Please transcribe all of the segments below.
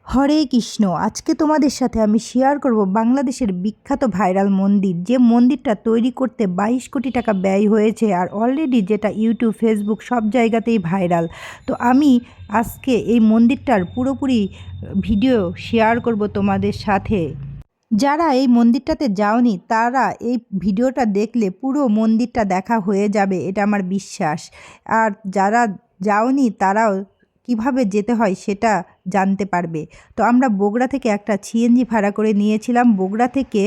হরে কৃষ্ণ। আজকে তোমাদের সাথে আমি শেয়ার করব বাংলাদেশের বিখ্যাত ভাইরাল মন্দির, যে মন্দিরটা তৈরি করতে 22 কোটি টাকা ব্যয় হয়েছে আর অলরেডি যেটা ইউটিউব, ফেসবুক সব জায়গাতেই ভাইরাল। তো আমি আজকে এই মন্দিরটার পুরোপুরি ভিডিও শেয়ার করব তোমাদের সাথে। যারা এই মন্দিরটাতে যাওনি তারা এই ভিডিওটা দেখলে পুরো মন্দিরটা দেখা হয়ে যাবে, এটা আমার বিশ্বাস। আর যারা যাওনি তারাও কিভাবে যেতে হয় সেটা জানতে পারবে। তো আমরা বগুড়া থেকে একটা সিএনজি ভাড়া করে নিয়েছিলাম। বগুড়া থেকে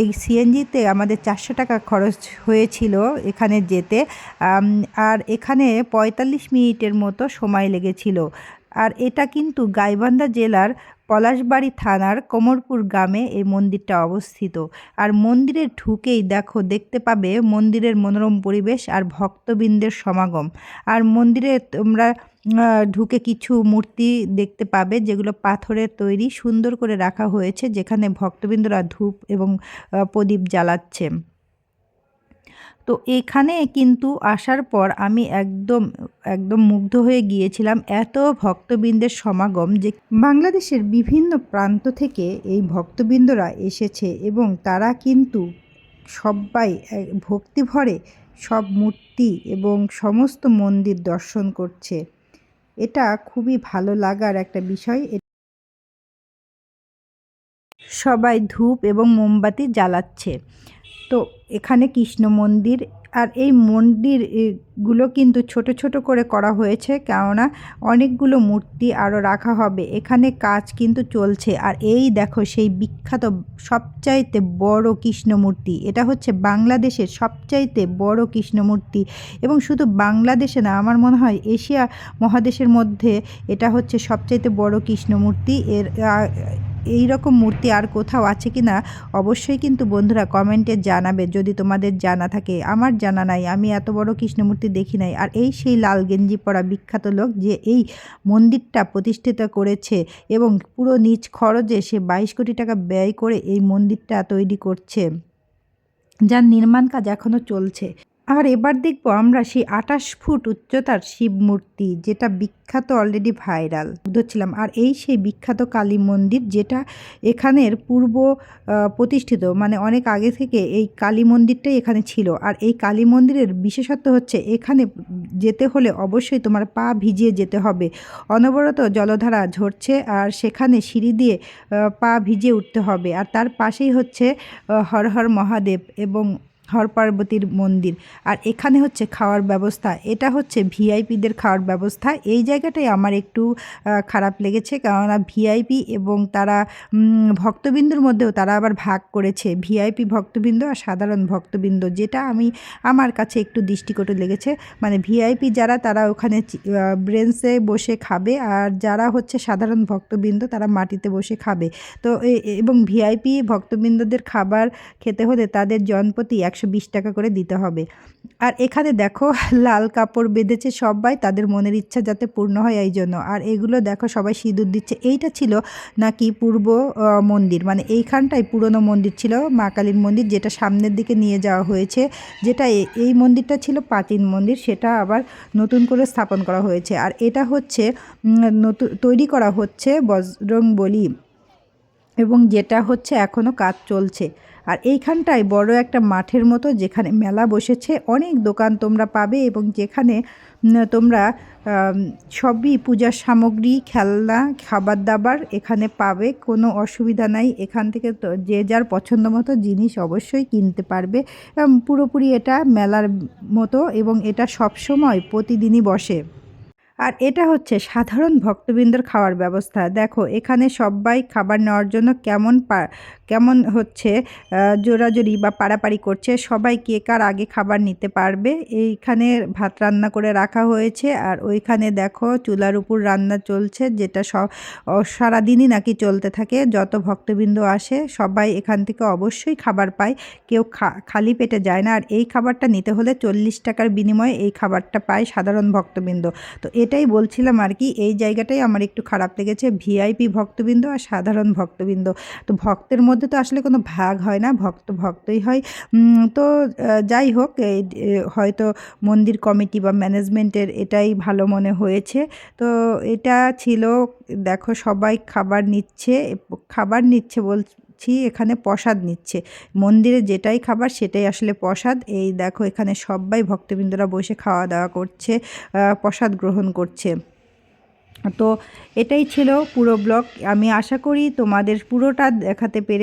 এই সিএনজিতে আমাদের 400 টাকা খরচ হয়েছিল এখানে যেতে। আর এখানে 45 মিনিটের মতো সময় লেগেছিল। আর এটা কিন্তু গাইবান্ধা জেলার পলাশবাড়ি থানার কোমরপুর গ্রামে এই মন্দিরটা অবস্থিত। আর মন্দিরে ঢুকেই দেখতে পাবে মন্দিরের মনোরম পরিবেশ আর ভক্তবৃন্দের সমাগম। আর মন্দিরে তোমরা ঢুকে কিছু মূর্তি দেখতে পাবে, যেগুলো পাথরের তৈরি, সুন্দর করে রাখা হয়েছে, যেখানে ভক্তবৃন্দরা ধূপ এবং প্রদীপ জ্বালাচ্ছে। তো এখানে কিন্তু আসার পর আমি একদম একদম মুগ্ধ হয়ে গিয়েছিলাম, এত ভক্তবৃন্দের সমাগম। যে বাংলাদেশের বিভিন্ন প্রান্ত থেকে এই ভক্তবৃন্দরা এসেছে এবং তারা কিন্তু সবাই ভক্তিভরে সব মূর্তি এবং সমস্ত মন্দির দর্শন করছে। এটা খুবই ভালো লাগার একটা বিষয়। সবাই ধূপ এবং মোমবাতি জ্বালাচ্ছে। তো এখানে কৃষ্ণ মন্দির, আর এই মন্দিরগুলো কিন্তু ছোট ছোট করে করা হয়েছে, কেননা অনেকগুলো মূর্তি আরও রাখা হবে। এখানে কাজ কিন্তু চলছে। আর এই দেখো সেই বিখ্যাত সবচাইতে বড় কৃষ্ণ মূর্তি, এটা হচ্ছে বাংলাদেশের সবচাইতে বড় কৃষ্ণ মূর্তি। এবং শুধু বাংলাদেশে না, আমার মনে হয় এশিয়া মহাদেশের মধ্যে এটা হচ্ছে সবচাইতে বড় কৃষ্ণ মূর্তি। এই রকম মূর্তি আর কোথাও আছে কি না অবশ্যই কিন্তু বন্ধুরা কমেন্টে জানাবে, যদি তোমাদের জানা থাকে। আমার জানা নাই, আমি এত বড় কৃষ্ণমূর্তি দেখি নাই। আর এই সেই লাল গেঞ্জি পরা বিখ্যাত লোক যে এই মন্দিরটা প্রতিষ্ঠিত করেছে এবং পুরো নিজ খরচে সে 22 কোটি টাকা ব্যয় করে এই মন্দিরটা তৈরি করছে, যার নির্মাণ কাজ এখনও চলছে। আর এবার দেখব আমরা সেই 28 ফুট উচ্চতার শিব মূর্তি, যেটা বিখ্যাত, অলরেডি ভাইরাল ধরছিলাম। আর এই সেই বিখ্যাত কালী মন্দির, যেটা এখানের পূর্ব প্রতিষ্ঠিত, মানে অনেক আগে থেকে এই কালী মন্দিরটাই এখানে ছিল। আর এই কালী মন্দিরের বিশেষত্ব হচ্ছে এখানে যেতে হলে অবশ্যই তোমার পা ভিজিয়ে যেতে হবে। অনবরত জলধারা ঝরছে আর সেখানে সিঁড়ি দিয়ে পা ভিজিয়ে উঠতে হবে। আর তার পাশেই হচ্ছে হর হর মহাদেব এবং হর পার্বতীর মন্দির। আর এখানে হচ্ছে খাওয়ার ব্যবস্থা, এটা হচ্ছে ভিআইপিদের খাওয়ার ব্যবস্থা। এই জায়গাটাই আমার একটু খারাপ লেগেছে, কেননা ভিআইপি এবং তারা ভক্তবৃন্দর মধ্যেও তারা আবার ভাগ করেছে, ভিআইপি ভক্তবৃন্দ আর সাধারণ ভক্তবৃন্দ, যেটা আমার কাছে একটু দৃষ্টিকটু লেগেছে। মানে ভিআইপি যারা, তারা ওখানে ব্রেঞ্চে বসে খাবে, আর যারা হচ্ছে সাধারণ ভক্তবৃন্দ তারা মাটিতে বসে খাবে। তো এবং ভিআইপি ভক্তবৃন্দদের খাবার খেতে হলে তাদের জনপ্রতি 120 টাকা করে দিতে হবে। আর এখানে দেখো লাল কাপড় বেঁধেছে সবাই, তাদের মনের ইচ্ছা যাতে পূর্ণ হয় এই জন্য। আর এগুলো দেখো সবাই সিঁদুর দিচ্ছে। এইটা ছিল নাকি পূর্ব মন্দির, মানে এইখানটাই পুরনো মন্দির ছিল মা কালীর মন্দির, যেটা সামনের দিকে নিয়ে যাওয়া হয়েছে। যেটা এই মন্দিরটা ছিল প্রাচীন মন্দির, সেটা আবার নতুন করে স্থাপন করা হয়েছে। আর এটা হচ্ছে নতুন তৈরি করা হচ্ছে বজরংবলী, এবং যেটা হচ্ছে এখনও কাজ চলছে। আর এইখানটায় বড় একটা মাঠের মতো, যেখানে মেলা বসেছে, অনেক দোকান তোমরা পাবে, এবং যেখানে তোমরা সবই পূজার সামগ্রী, খেলনা, খাবার দাবার এখানে পাবে, কোনো অসুবিধা নাই। এখান থেকে তো যে যার পছন্দ মতো জিনিস অবশ্যই কিনতে পারবে। পুরোপুরি এটা মেলার মতো, এবং এটা সবসময় প্রতিদিনই বসে। আর এটা হচ্ছে সাধারণ ভক্তবৃন্দের খাওয়ার ব্যবস্থা। দেখো এখানে সবাই খাবার নেওয়ার জন্য কেমন হচ্ছে জোরাজোরি বা পাড়াপাড়ি করছে, সবাই কে কার আগে খাবার নিতে পারবে। এইখানে ভাত রান্না করে রাখা হয়েছে, আর ওইখানে দেখো চুলার উপর রান্না চলছে, যেটা সারাদিনই নাকি চলতে থাকে। যত ভক্তবৃন্দ আসে সবাই এখান থেকে অবশ্যই খাবার পায়, কেউ খালি পেটে যায় না। আর এই খাবারটা নিতে হলে 40 টাকার বিনিময়ে এই খাবারটা পায় সাধারণ ভক্তবৃন্দ। তো এটা সেটাই বলছিলাম আর কি, এই জায়গাটাই আমার একটু খারাপ লেগেছে, ভিআইপি ভক্তবৃন্দ আর সাধারণ ভক্তবৃন্দ। তো ভক্তের মধ্যে তো আসলে কোনো ভাগ হয় না, ভক্ত ভক্তই হয়। তো যাই হোক, হয়তো মন্দির কমিটি বা ম্যানেজমেন্টের এটাই ভালো মনে হয়েছে। তো এটা ছিল, দেখো সবাই খাবার নিচ্ছে বলছি, এখানে প্রসাদ নিচ্ছে। মন্দিরে যেটাই খাবার সেটাই আসলে প্রসাদ। এই দেখো এখানে সবাই ভক্তবৃন্দরা বসে খাওয়া দাওয়া করছে, প্রসাদ গ্রহণ করছে। তো এটাই ছিল পুরো ব্লগ। আমি আশা করি তোমাদের পুরোটা দেখাতে পেরে